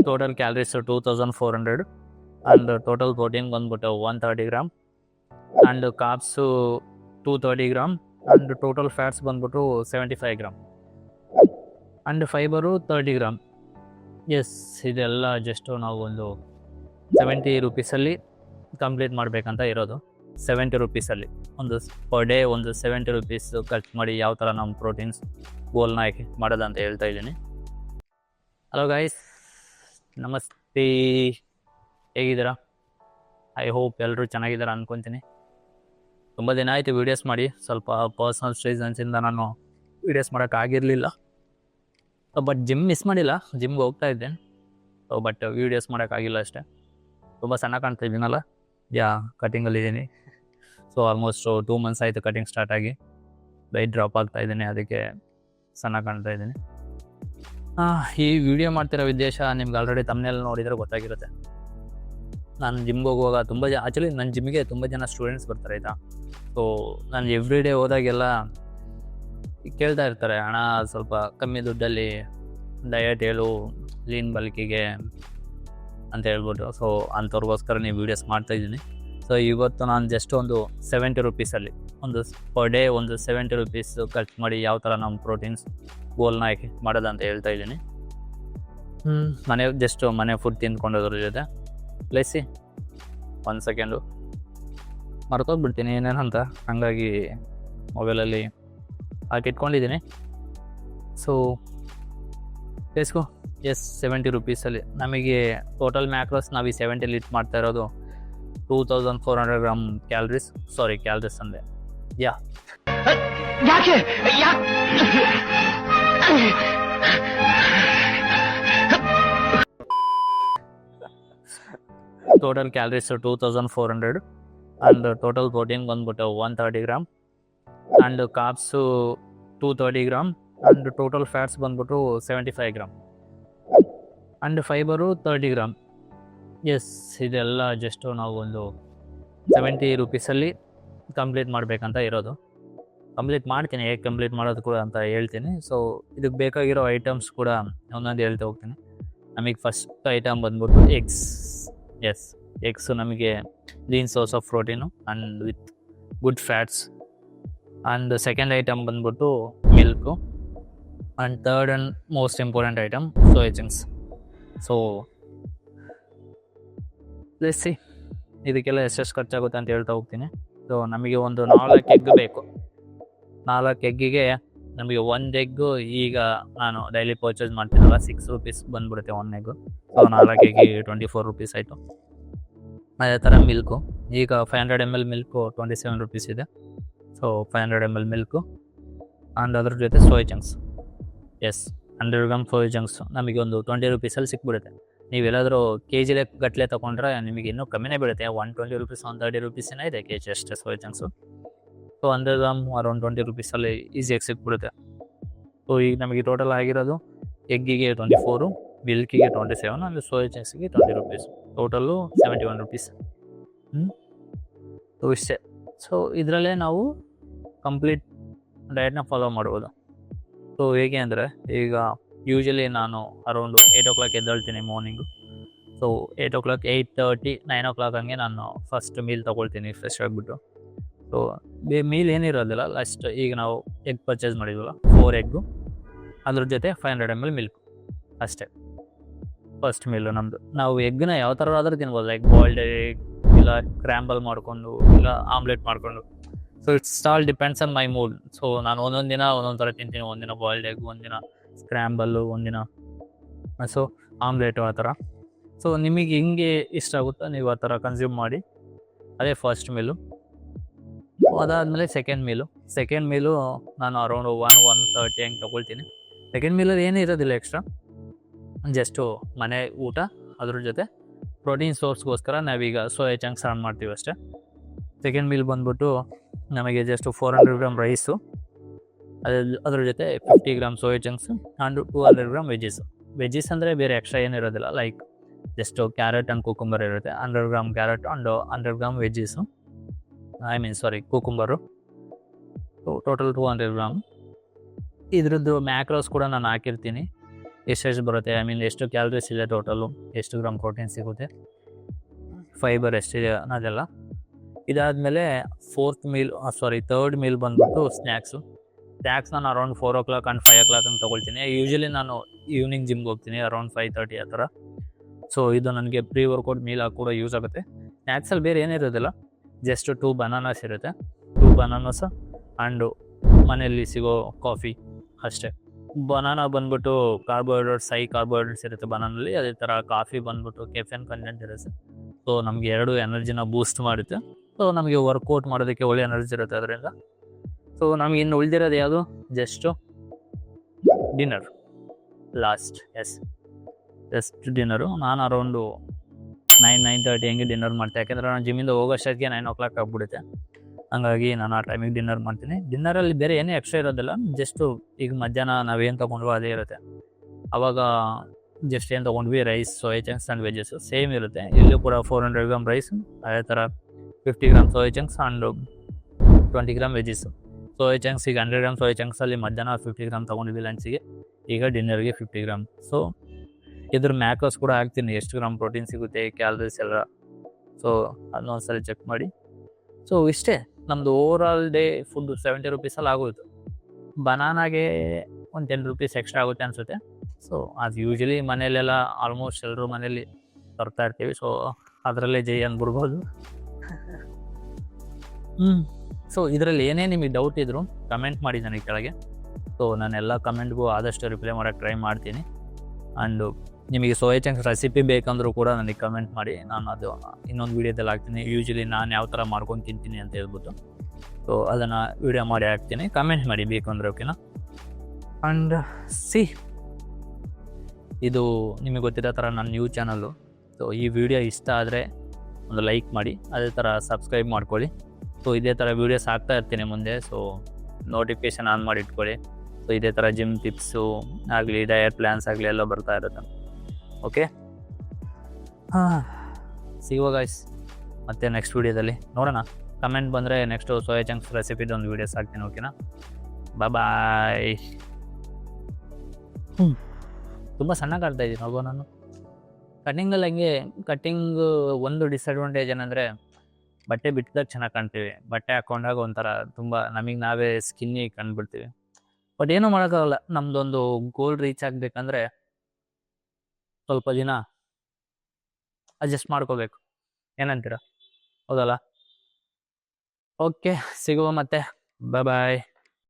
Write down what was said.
Total calories 2400 and total protein ಬಂದ್ಬಿಟ್ಟು 130 gram and carbs 230 gram and total fats ಬಂದ್ಬಿಟ್ಟು 75 gram and fiber 30 gram. Yes, ಇದೆಲ್ಲ just ನಾವು ಒಂದು 70 ರೂಪೀಸಲ್ಲಿ complete ಮಾಡಬೇಕಂತ ಇರೋದು. 70 ರೂಪೀಸಲ್ಲಿ ಒಂದು ಪರ್ ಡೇ ಒಂದು 70 ರೂಪೀಸ್ ಖರ್ಚು ಮಾಡಿ ಯಾವ ಥರ ನಮ್ಮ ಪ್ರೋಟೀನ್ಸ್ ಗೋಲ್ನ ಮಾಡೋದಂತ ಹೇಳ್ತಾ ಇದ್ದೀನಿ. ಹಲೋ ಗೈಸ್, ನಮಸ್ತೆ, ಹೇಗಿದ್ದೀರಾ? ಐ ಹೋಪ್ ಎಲ್ಲರೂ ಚೆನ್ನಾಗಿದ್ದಾರೆ ಅಂದ್ಕೊತೀನಿ. ತುಂಬ ದಿನ ಆಯಿತು ವೀಡಿಯೋಸ್ ಮಾಡಿ. ಸ್ವಲ್ಪ ಪರ್ಸ್ನಲ್ ರೀಸನ್ಸಿಂದ ನಾನು ವೀಡಿಯೋಸ್ ಮಾಡೋಕ್ಕಾಗಿರಲಿಲ್ಲ. ಬಟ್ ಜಿಮ್ ಮಿಸ್ ಮಾಡಿಲ್ಲ, ಜಿಮ್ಗೆ ಹೋಗ್ತಾ ಇದ್ದೆ. ಬಟ್ ವೀಡಿಯೋಸ್ ಮಾಡೋಕ್ಕಾಗಿಲ್ಲ ಅಷ್ಟೇ. ತುಂಬ ಸಣ್ಣ ಕಾಣ್ತಾ ಇದ್ದೀನಲ್ಲ, ಕಟಿಂಗಲ್ಲಿದ್ದೀನಿ. ಸೊ ಆಲ್ಮೋಸ್ಟ್ 2 ಮಂತ್ಸ್ ಆಯಿತು ಕಟಿಂಗ್ ಸ್ಟಾರ್ಟ್ ಆಗಿ. ವೆಯ್ಟ್ ಡ್ರಾಪ್ ಆಗ್ತಾ ಇದ್ದೀನಿ, ಅದಕ್ಕೆ ಸಣ್ಣ ಕಾಣ್ತಾ ಇದ್ದೀನಿ. ಈ ವಿಡಿಯೋ ಮಾಡ್ತಿರೋ ಉದ್ದೇಶ ನಿಮ್ಗೆ ಆಲ್ರೆಡಿ ತಮ್ಮನೆಲ್ಲ ನೋಡಿದರೆ ಗೊತ್ತಾಗಿರುತ್ತೆ. ನಾನು ಜಿಮ್ಗೆ ಹೋಗುವಾಗ ಆ್ಯಕ್ಚುಲಿ ನನ್ನ ಜಿಮ್ಗೆ ತುಂಬ ಜನ ಸ್ಟೂಡೆಂಟ್ಸ್ ಬರ್ತಾರೆ ಆಯಿತಾ. ಸೊ ನಾನು ಎವ್ರಿ ಡೇ ಹೋದಾಗೆಲ್ಲ ಕೇಳ್ತಾ ಇರ್ತಾರೆ, ಹಣ ಸ್ವಲ್ಪ ಕಮ್ಮಿ ದುಡ್ಡಲ್ಲಿ ಡಯಟ್ ಹೇಳು ಲೀನ್ ಬಲ್ಕಿಗೆ ಅಂತ ಹೇಳ್ಬಿಟ್ಟು. ಸೊ ಅಂಥವ್ರಿಗೋಸ್ಕರ ನೀವು ವೀಡಿಯೋಸ್ ಮಾಡ್ತಾಯಿದ್ದೀನಿ. ಸೊ ಇವತ್ತು ನಾನು ಜಸ್ಟ್ ಒಂದು 70 ರೂಪೀಸಲ್ಲಿ ಒಂದು ಪರ್ ಡೇ ಒಂದು 70 ರೂಪೀಸ್ ಖರ್ಚು ಮಾಡಿ ಯಾವ ಥರ ನಮ್ಮ ಪ್ರೋಟೀನ್ಸ್ ಗೋಲ್ನ ಮಾಡೋದಂತ ಹೇಳ್ತಾ ಇದ್ದೀನಿ. ಮನೆ ಫುಡ್ ತಿಂದ್ಕೊಂಡೋದ್ರ ಜೊತೆ ಪ್ಲೇಸಿ 1 ಸೆಕೆಂಡು ಮರ್ತೋಗ್ಬಿಡ್ತೀನಿ ಏನೇನಂತ, ಹಾಗಾಗಿ ಮೊಬೈಲಲ್ಲಿ ಹಾಕಿಟ್ಕೊಂಡಿದ್ದೀನಿ. ಸೊ ಲೆಟ್ಸ್ ಎಸ್ 70 ರೂಪೀಸಲ್ಲಿ ನಮಗೆ ಟೋಟಲ್ ಮ್ಯಾಕ್ರೋಸ್ ನಾವು ಈ 70 ಲಿಟ್ ಮಾಡ್ತಾ ಇರೋದು 2400 ಗ್ರಾಮ್ ಕ್ಯಾಲರೀಸ್. ಸಾರಿ, ಕ್ಯಾಲರೀಸ್ ಅಂದೆ. Total calories 2400 and total protein ಬಂದ್ಬಿಟ್ಟು 130 gram and carbs 230 gram and total fats ಬಂದ್ಬಿಟ್ಟು 75 gram and fibre 30 gram. Yes, ಇದೆಲ್ಲ ಜಸ್ಟು ನಾವು ಒಂದು 70 ರೂಪೀಸಲ್ಲಿ ಕಂಪ್ಲೀಟ್ ಮಾಡಬೇಕಂತ ಇರೋದು. ಕಂಪ್ಲೀಟ್ ಮಾಡ್ತೀನಿ, ಹೇಗೆ ಕಂಪ್ಲೀಟ್ ಮಾಡೋದು ಕೂಡ ಅಂತ ಹೇಳ್ತೀನಿ. ಸೊ ಇದಕ್ಕೆ ಬೇಕಾಗಿರೋ ಐಟಮ್ಸ್ ಕೂಡ ಒಂದೊಂದು ಹೇಳ್ತಾ ಹೋಗ್ತೀನಿ. ನಮಗೆ ಫಸ್ಟ್ ಐಟಮ್ ಬಂದ್ಬಿಟ್ಟು ಎಗ್ಸ್. ಎಸ್, ಎಗ್ಸು ನಮಗೆ lean source of protein and with good fats. And second item ಬಂದ್ಬಿಟ್ಟು milk. And third and most important item soya chunks. So let's see ಇದಕ್ಕೆಲ್ಲ ಎಷ್ಟೆಷ್ಟು ಖರ್ಚಾಗುತ್ತೆ ಅಂತ ಹೇಳ್ತಾ ಹೋಗ್ತೀನಿ. ಸೊ ನಮಗೆ ಒಂದು 4 ಎಗ್ ಬೇಕು. 4 ಎಗ್ಗಿಗೆ ನಮಗೆ 1 ಎಗ್ಗು ಈಗ ನಾನು ಡೈಲಿ ಪರ್ಚೇಸ್ ಮಾಡ್ತೀನಲ್ಲ 6 ರೂಪೀಸ್ ಬಂದ್ಬಿಡುತ್ತೆ 1 ಎಗ್ಗು. ಸೊ 4 ಎಗ್ಗಿಗೆ 24 ರೂಪೀಸ್ ಆಯಿತು. ಅದೇ ಥರ ಮಿಲ್ಕು, ಈಗ 500 ml ಮಿಲ್ಕು 27 ರೂಪೀಸ್ ಇದೆ. ಸೊ 500 ml ಮಿಲ್ಕು ಆ್ಯಂಡ್ ಅದ್ರ ಜೊತೆ soya chunks. Yes, 100 gram soya chunks ನಮಗೆ ಒಂದು 20 ರೂಪೀಸಲ್ಲಿ ಸಿಕ್ಬಿಡುತ್ತೆ. ನೀವೆಲ್ಲಾದರೂ KG ಗಟ್ಟಲೆ ತೊಗೊಂಡ್ರೆ ನಿಮಗೆ ಇನ್ನೂ ಕಮ್ಮಿನೇ ಬೀಳುತ್ತೆ. 120 ರೂಪೀಸ್ 130 ರೂಪೀಸಿನ ಇದೆ KG ಅಷ್ಟೇ soya chunks. So 100 gram around 20 ರೂಪೀಸಲ್ಲಿ ಈಸಿಯಾಗಿ ಸಿಕ್ಬಿಡುತ್ತೆ. ಸೊ ಈಗ ನಮಗೆ ಟೋಟಲ್ ಆಗಿರೋದು ಎಗ್ಗಿಗೆ 24, ಮಿಲ್ಕಿಗೆ 27 ಆಮೇಲೆ ಸೋಯಾ ಚಂಕ್ಸಿಗೆ 20 ರೂಪೀಸ್, ಟೋಟಲ್ಲು 71 ರೂಪೀಸ್. ಸೊ ಇಷ್ಟೇ. ಸೊ ಇದರಲ್ಲೇ ನಾವು ಕಂಪ್ಲೀಟ್ ಡಯಟ್ನ ಫಾಲೋ ಮಾಡ್ಬೋದು. ಸೊ ಹೇಗೆ ಅಂದರೆ, ಈಗ ಯೂಶಲಿ ನಾನು around 8 o'clock ಎದ್ದೇಳ್ತೀನಿ morning. So 8 o'clock 8:30 9 o'clock ಹಂಗೆ ನಾನು ಫಸ್ಟ್ ಮೀಲ್ ತೊಗೊಳ್ತೀನಿ ಫ್ರೆಶ್ ಆಗಿಬಿಟ್ಟು. ಸೊ ಮೀಲ್ ಏನಿರೋದಿಲ್ಲ, ಲಾಸ್ಟ್ ಈಗ ನಾವು ಎಗ್ ಪರ್ಚೇಸ್ ಮಾಡಿದ್ವಲ್ಲ 4 ಎಗ್ಗು, ಅದ್ರ ಜೊತೆ 500 ml ಮಿಲ್ಕು ಅಷ್ಟೇ ಫಸ್ಟ್ ಮೀಲು ನಮ್ಮದು. ನಾವು ಎಗ್ಗನ್ನ ಯಾವ ಥರ ಆದರೂ ತಿನ್ಬೋದು, ಲೈಕ್ ಬಾಯ್ಲ್ಡ್ ಎಗ್, ಇಲ್ಲ ಕ್ರ್ಯಾಂಬಲ್ ಮಾಡಿಕೊಂಡು, ಇಲ್ಲ ಆಮ್ಲೆಟ್ ಮಾಡಿಕೊಂಡು. So it's all depends on my mood. So ನಾನು ಒಂದೊಂದು ದಿನ ಒಂದೊಂದು ಥರ ತಿಂತೀನಿ. ಒಂದಿನ ಬಾಯ್ಲ್ಡ್ ಎಗ್, ಒಂದಿನ ಸ್ಕ್ರ್ಯಾಂಬಲ್ಲು, ಒಂದಿನ ಸೊ ಆಮ್ಲೆಟು, ಆ ಥರ. ಸೊ ನಿಮಗೆ ಹೆಂಗೆ ಇಷ್ಟ ಆಗುತ್ತೋ ನೀವು ಆ ಥರ ಕನ್ಸ್ಯೂಮ್ ಮಾಡಿ. ಅದೇ ಫಸ್ಟ್ ಮೀಲು. ಅದಾದಮೇಲೆ ಸೆಕೆಂಡ್ ಮೀಲು ನಾನು ಅರೌಂಡ್ 1:30 ಹಂಗೆ ತೊಗೊಳ್ತೀನಿ. ಸೆಕೆಂಡ್ ಮೀಲಲ್ಲಿ ಏನೂ ಇರೋದಿಲ್ಲ ಎಕ್ಸ್ಟ್ರಾ, ಜಸ್ಟು ಮನೆ ಊಟ, ಅದ್ರ ಜೊತೆ ಪ್ರೋಟೀನ್ ಸೋರ್ಸ್ಗೋಸ್ಕರ ನಾವೀಗ ಸೋಯಾ ಚಂಕ್ಸ್ ಆನ್ ಮಾಡ್ತೀವಿ ಅಷ್ಟೇ. ಸೆಕೆಂಡ್ ಮೀಲ್ ಬಂದ್ಬಿಟ್ಟು ನಮಗೆ ಜಸ್ಟ್ 400 ಗ್ರಾಮ್ ರೈಸು, ಅದ್ರ ಜೊತೆ 50 gram soya chunks and 200 gram veggies ಅಂದರೆ ಬೇರೆ ಎಕ್ಸ್ಟ್ರಾ ಏನಿರೋದಿಲ್ಲ, like just carrot and cucumber ಇರುತ್ತೆ. 100 gram carrot and 100 gram veggies, cucumber. Total 200 gram. ಇದ್ರದ್ದು ಮ್ಯಾಕ್ರೋಸ್ ಕೂಡ ನಾನು ಹಾಕಿರ್ತೀನಿ. ಎಷ್ಟೆಷ್ಟು ಬರುತ್ತೆ, ಐ ಮೀನ್ ಎಷ್ಟು ಕ್ಯಾಲರೀಸ್ ಇದೆ ಟೋಟಲು, ಎಷ್ಟು ಗ್ರಾಮ್ ಪ್ರೋಟೀನ್ ಸಿಗುತ್ತೆ, ಫೈಬರ್ ಎಷ್ಟಿದೆ ಅದೆಲ್ಲ. ಇದಾದಮೇಲೆ ಥರ್ಡ್ ಮೀಲ್ ಬಂದ್ಬಿಟ್ಟು ಸ್ನ್ಯಾಕ್ಸ್ ನಾನು ಅರೌಂಡ್ 4 o'clock ಆ್ಯಂಡ್ 5 o'clock ಹಂಗೆ ತೊಗೊಳ್ತೀನಿ. ಯೂಶ್ವಲಿ ನಾನು ಈವ್ನಿಂಗ್ ಜಿಮ್ಗೆ ಹೋಗ್ತೀನಿ ಅರೌಂಡ್ 5:30 ಆ ಥರ. ಸೊ ಇದು ನನಗೆ ಪ್ರೀ ವರ್ಕೌಟ್ ಮೀಲ್ ಆಗಿ ಕೂಡ ಯೂಸ್ ಆಗುತ್ತೆ. ಸ್ನ್ಯಾಕ್ಸಲ್ಲಿ ಬೇರೆ ಏನಿರೋದಿಲ್ಲ, ಜಸ್ಟ್ 2 bananas ಇರುತ್ತೆ, 2 bananas ಆ್ಯಂಡು ಮನೆಯಲ್ಲಿ ಸಿಗೋ ಕಾಫಿ ಅಷ್ಟೇ. ಬನಾನಾ ಬಂದ್ಬಿಟ್ಟು ಹೈ ಕಾರ್ಬೋಹೈಡ್ರೇಟ್ಸ್ ಇರುತ್ತೆ ಬನಾನಲ್ಲಿ, ಅದೇ ಥರ ಕಾಫಿ ಬಂದ್ಬಿಟ್ಟು ಕೆಫೆನ್ ಕಂಟೆಂಟ್ ಇರುತ್ತೆ. ಸೊ ನಮಗೆ ಎರಡು ಎನರ್ಜಿನ ಬೂಸ್ಟ್ ಮಾಡುತ್ತೆ. ಸೊ ನಮಗೆ ವರ್ಕೌಟ್ ಮಾಡೋದಕ್ಕೆ ಒಳ್ಳೆ ಎನರ್ಜಿ ಇರುತ್ತೆ ಅದರಿಂದ. ಸೊ ನಮ್ಗೆ ಇನ್ನು ಉಳಿದಿರೋದು ಯಾವುದು, just dinner last. Just dinner ನಾನು ಅರೌಂಡು 9:30 ಹಂಗೆ ಡಿನ್ನರ್ ಮಾಡ್ತೀನಿ. ಯಾಕೆಂದರೆ ನಾನು ಜಿಮ್ಮಿಂದ ಹೋಗೋಷ್ಟೊತ್ತಿಗೆ 9 o'clock ಆಗಿಬಿಡುತ್ತೆ. ಹಂಗಾಗಿ ನಾನು ಆ ಟೈಮಿಗೆ ಡಿನ್ನರ್ ಮಾಡ್ತೀನಿ. ಡಿನ್ನರಲ್ಲಿ ಬೇರೆ ಏನೇ ಎಕ್ಸ್ಟ್ರಾ ಇರೋದಿಲ್ಲ, ಜಸ್ಟು ಈಗ ಮಧ್ಯಾಹ್ನ ನಾವೇನು ತೊಗೊಂಡ್ವೋ ಅದೇ ಇರುತ್ತೆ. ಆವಾಗ ಜಸ್ಟ್ ಏನು ತೊಗೊಂಡ್ವಿ, rice, soya chunks and veggies same ಇರುತ್ತೆ. ಇಲ್ಲೂ ಕೂಡ 400 ಗ್ರಾಮ್ ರೈಸ್, ಅದೇ ಥರ 50 gram soya chunks and 20 gram veggies. Soya chunks ಈಗ 100 ಗ್ರಾಮ್ ಸೋಯಾ ಚಂಕ್ಸಲ್ಲಿ ಮಧ್ಯಾಹ್ನ 50 ಗ್ರಾಮ್ ತೊಗೊಂಡಿದ್ವಿ ಲಂಚಿಗೆ, ಈಗ ಡಿನ್ನರ್ಗೆ 50 ಗ್ರಾಮ್. ಸೊ ಇದ್ರ ಮ್ಯಾಕರ್ಸ್ ಕೂಡ ಹಾಕ್ತೀನಿ, ಎಷ್ಟು ಗ್ರಾಮ್ ಪ್ರೋಟೀನ್ ಸಿಗುತ್ತೆ, ಕ್ಯಾಲರೀಸ್ ಎಲ್ಲ. ಸೊ ಅದನ್ನೊಂದ್ಸಲ ಚೆಕ್ ಮಾಡಿ. ಸೊ ಇಷ್ಟೇ ನಮ್ಮದು over all day food 70 rupees ಆಗೋಯಿತು. ಬನಾನಾಗೆ ಒಂದು 10 rupees ಎಕ್ಸ್ಟ್ರಾ ಆಗುತ್ತೆ ಅನಿಸುತ್ತೆ. ಸೊ ಅದು ಯೂಶ್ವಲಿ ಮನೆಯಲ್ಲೆಲ್ಲ ಆಲ್ಮೋಸ್ಟ್ ಎಲ್ಲರೂ ಮನೇಲಿ ತರ್ತಾ ಇರ್ತೀವಿ. ಸೊ ಅದರಲ್ಲೇ ಜೈ ಅಂದ್ಬಿಡ್ಬೋದು. ಸೊ ಇದರಲ್ಲಿ ಏನೇ ನಿಮಗೆ ಡೌಟ್ ಇದ್ದರೂ ಕಮೆಂಟ್ ಮಾಡಿ ನನಗೆ ಕೆಳಗೆ. ಸೊ ನಾನೆಲ್ಲ ಕಮೆಂಟ್ಗೂ ಆದಷ್ಟು ರಿಪ್ಲೈ ಮಾಡೋಕ್ಕೆ ಟ್ರೈ ಮಾಡ್ತೀನಿ. ಆ್ಯಂಡು ನಿಮಗೆ ಸೋಯಾ ಚಂಕ್ಸ್ ರೆಸಿಪಿ ಬೇಕಂದ್ರೂ ಕೂಡ ನನಗೆ ಕಮೆಂಟ್ ಮಾಡಿ, ನಾನು ಅದು ಇನ್ನೊಂದು ವೀಡಿಯೋದಲ್ಲಿ ಹಾಕ್ತೀನಿ. ಯೂಶ್ವಲಿ ನಾನು ಯಾವ ಥರ ಮಾಡ್ಕೊಂಡು ತಿಂತೀನಿ ಅಂತ ಹೇಳ್ಬಿಟ್ಟು. ಸೊ ಅದನ್ನು ವೀಡಿಯೋ ಮಾಡಿ ಹಾಕ್ತೀನಿ, ಕಮೆಂಟ್ ಮಾಡಿ ಬೇಕು ಅಂದರೆ, ಓಕೆನಾ. ಆ್ಯಂಡ್ ಇದು ನಿಮಗೆ ಗೊತ್ತಿರೋ ಥರ ನನ್ನ ನ್ಯೂ ಚಾನಲ್ಲು. ಸೊ ಈ ವಿಡಿಯೋ ಇಷ್ಟ ಆದರೆ ಒಂದು ಲೈಕ್ ಮಾಡಿ, ಅದೇ ಥರ ಸಬ್ಸ್ಕ್ರೈಬ್ ಮಾಡ್ಕೊಳ್ಳಿ. ಸೊ ಇದೇ ಥರ ವೀಡಿಯೋಸ್ ಹಾಕ್ತಾ ಇರ್ತೀನಿ ಮುಂದೆ. ಸೊ ನೋಟಿಫಿಕೇಷನ್ ಆನ್ ಮಾಡಿ ಇಟ್ಕೊಳ್ಳಿ. ಸೊ ಇದೇ ಥರ ಜಿಮ್ ಟಿಪ್ಸು ಆಗಲಿ, ಡಯಟ್ ಪ್ಲ್ಯಾನ್ಸ್ ಆಗಲಿ ಎಲ್ಲ ಬರ್ತಾ ಇರುತ್ತೆ. ಓಕೆ, ಸಿಗುವ ಗೈಸ್ ಮತ್ತೆ ನೆಕ್ಸ್ಟ್ ವೀಡಿಯೋದಲ್ಲಿ ನೋಡೋಣ. ಕಮೆಂಟ್ ಬಂದರೆ ನೆಕ್ಸ್ಟು ಸೋಯಾ ಚಂಕ್ಸ್ ರೆಸಿಪಿದು ಒಂದು ವೀಡಿಯೋಸ್ ಹಾಕ್ತೀನಿ, ಓಕೆನಾ. ಬಾಯ್. ತುಂಬ ಸಣ್ಣ ಕಾಡ್ತಾ ಇದ್ದೀನಿ ಹೋಗೋ ನಾನು. ಕಟ್ಟಿಂಗಲ್ಲಿ ಹಂಗೆ ಒಂದು ಡಿಸಡ್ವಾಂಟೇಜ್ ಏನಂದರೆ ಬಟ್ಟೆ ಬಿಟ್ಟಿದಾಗ ಚೆನ್ನಾಗಿ ಕಾಣ್ತೀವಿ, ಬಟ್ಟೆ ಹಾಕ್ಕೊಂಡಾಗ ಒಂಥರ ತುಂಬ ನಮಗೆ ನಾವೇ ಸ್ಕಿನ್ನಿ ಕಂಡುಬಿಡ್ತೀವಿ. ಬಟ್ ಏನೂ ಮಾಡೋಕ್ಕಾಗಲ್ಲ, ನಮ್ಮದೊಂದು ಗೋಲ್ ರೀಚ್ ಆಗಬೇಕಂದ್ರೆ ಸ್ವಲ್ಪ ದಿನ ಅಡ್ಜಸ್ಟ್ ಮಾಡ್ಕೋಬೇಕು. ಏನಂತೀರ, ಹೌದಲ್ಲ. ಓಕೆ, ಸಿಗುವ ಮತ್ತೆ. ಬಾಯ್.